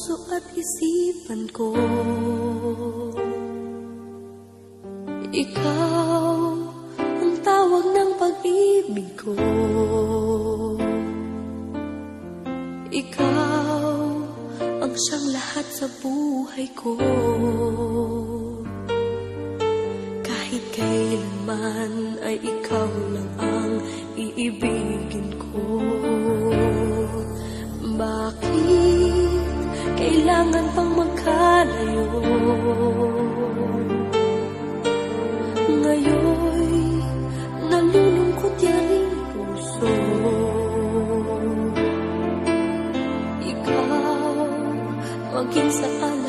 puso at isipan ko. Ikaw ang tawag ng pag-ibig ko. Ikaw ang siyang lahat sa buhay ko. Kahit kailanman ay ikaw lang ang iibigin ko. Bakit kailangan pang magkalayo? Ngayon'y nalulungkot yaring puso. Ikaw maging saan